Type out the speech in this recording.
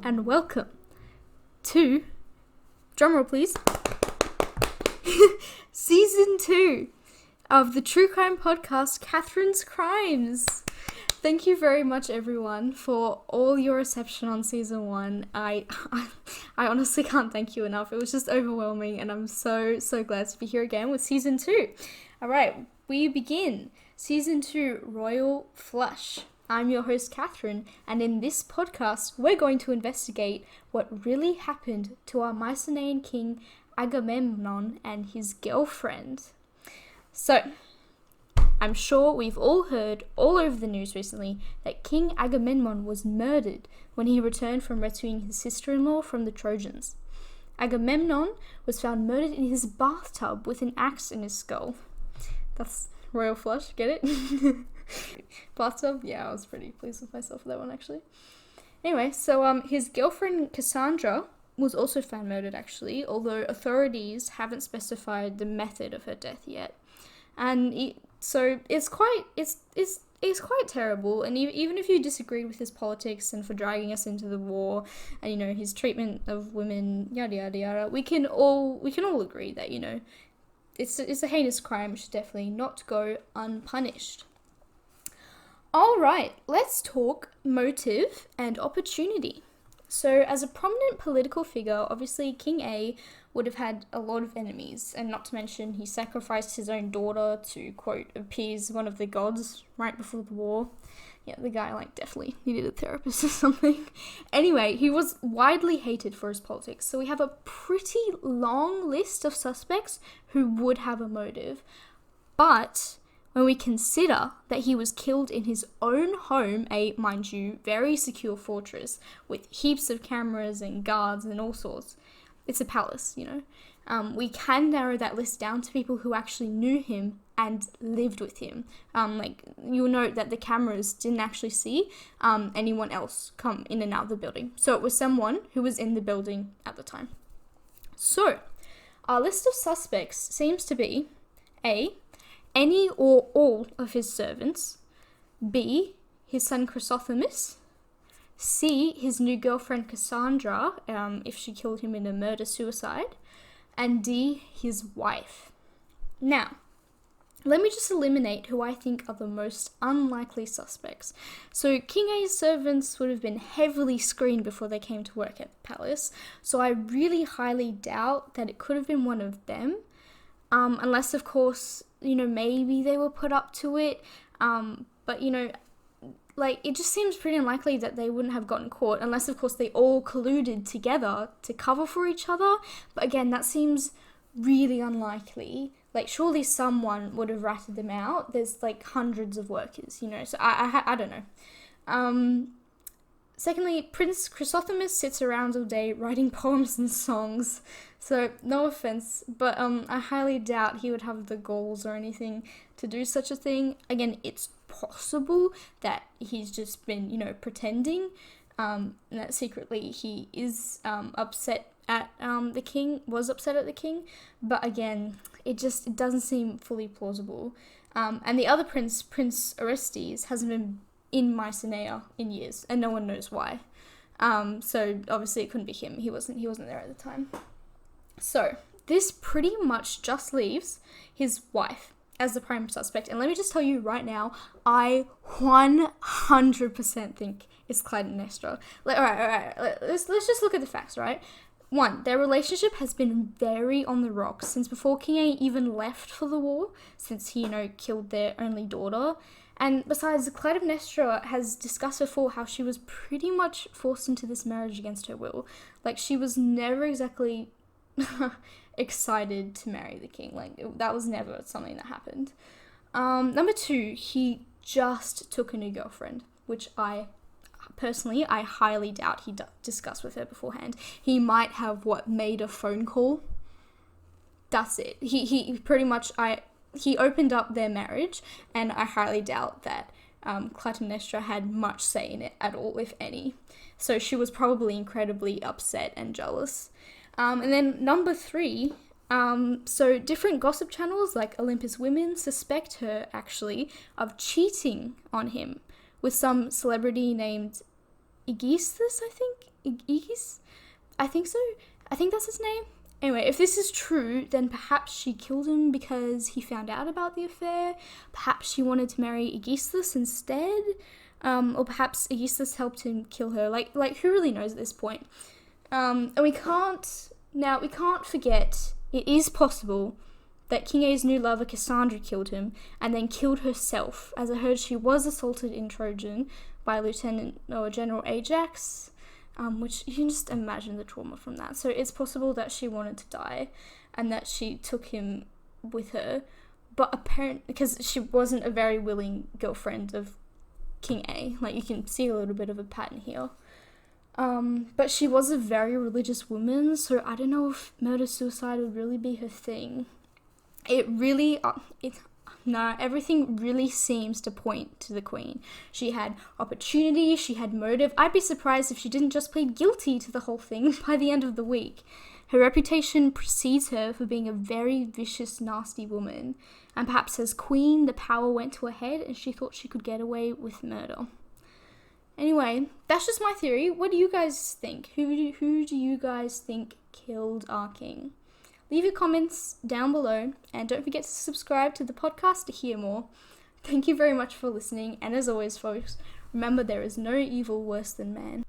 and welcome to, drumroll please, Season 2 of the true crime podcast, Katherine's Crimes. Thank you very much, everyone, for all your reception on Season 1. I honestly can't thank you enough. It was just overwhelming, and I'm so glad to be here again with Season 2. Alright, we begin. Season 2, Royal Flush. I'm your host, Katherine, and in this podcast, we're going to investigate what really happened to our Mycenaean king, Agamemnon, and his girlfriend. So, I'm sure we've all heard all over the news recently that King Agamemnon was murdered when he returned from rescuing his sister-in-law from the Trojans. Agamemnon was found murdered in his bathtub with an axe in his skull. That's royal flush, get it? Bathtub? Yeah, I was pretty pleased with myself for that one, actually. Anyway, so his girlfriend Cassandra was also found murdered, actually, although authorities haven't specified the method of her death yet. And so it's quite terrible, and even if you disagree with his politics and for dragging us into the war, and, you know, his treatment of women, yada yada yada, we can all agree that, you know, it's a heinous crime. It should definitely not go unpunished. Alright, let's talk motive and opportunity. So, as a prominent political figure, obviously King A would have had a lot of enemies, and not to mention he sacrificed his own daughter to, quote, appease one of the gods right before the war. Yeah, the guy, definitely needed a therapist or something. Anyway, he was widely hated for his politics, so we have a pretty long list of suspects who would have a motive. But when we consider that he was killed in his own home, a, mind you, very secure fortress with heaps of cameras and guards and all sorts, it's a palace, you know, we can narrow that list down to people who actually knew him and lived with him. You'll note that the cameras didn't actually see anyone else come in and out of the building. So it was someone who was in the building at the time. So, our list of suspects seems to be A, any or all of his servants, B, his son Chrysothemis, C, his new girlfriend Cassandra, if she killed him in a murder-suicide, and D, his wife. Now, let me just eliminate who I think are the most unlikely suspects. So King A's servants would have been heavily screened before they came to work at the palace, so I really highly doubt that it could have been one of them, unless, of course, you know, maybe they were put up to it, but, you know, it just seems pretty unlikely that they wouldn't have gotten caught, unless, of course, they all colluded together to cover for each other. But again, that seems really unlikely. Surely someone would have ratted them out. There's, hundreds of workers, you know, so I don't know. Secondly, Prince Chrysothemis sits around all day writing poems and songs, so no offense, but I highly doubt he would have the galls or anything to do such a thing. Again, it's possible that he's just been, you know, pretending, and that secretly he is upset at the king, was upset at the king, but again, it doesn't seem fully plausible. And the other prince, Prince Orestes, hasn't been in Mycenae in years, and no one knows why. So obviously it couldn't be him. He wasn't there at the time. So this pretty much just leaves his wife as the prime suspect. And let me just tell you right now, I 100% think it's Clytemnestra. Alright. Let's just look at the facts, right? 1, their relationship has been very on the rocks since before King A even left for the war, since he, you know, killed their only daughter. And besides, Clytemnestra has discussed before how she was pretty much forced into this marriage against her will. She was never exactly excited to marry the king. That was never something that happened. Number 2, he just took a new girlfriend, which I highly doubt he discussed with her beforehand. He might have, made a phone call. That's it. He pretty much, he opened up their marriage, and I highly doubt that Clytemnestra had much say in it at all, if any. So she was probably incredibly upset and jealous. And then number 3, so different gossip channels like Olympus Women suspect her, actually, of cheating on him with some celebrity named Aegisthus, I think. Aegis? I think so. I think that's his name. Anyway, if this is true, then perhaps she killed him because he found out about the affair. Perhaps she wanted to marry Aegisthus instead. Or perhaps Aegisthus helped him kill her. Like who really knows at this point? And we can't forget, it is possible that King A's new lover Cassandra killed him and then killed herself, as I heard she was assaulted in Trojan by Lieutenant or General Ajax, which you can just imagine the trauma from that. So it's possible that she wanted to die and that she took him with her, but apparently, because she wasn't a very willing girlfriend of King A, like you can see a little bit of a pattern here. But she was a very religious woman, so I don't know if murder-suicide would really be her thing. Everything really seems to point to the Queen. She had opportunity, she had motive. I'd be surprised if she didn't just plead guilty to the whole thing by the end of the week. Her reputation precedes her for being a very vicious, nasty woman, and perhaps as Queen, the power went to her head and she thought she could get away with murder. Anyway, that's just my theory. What do you guys think? Who do you guys think killed our king? Leave your comments down below, and don't forget to subscribe to the podcast to hear more. Thank you very much for listening, and as always, folks, remember there is no evil worse than man.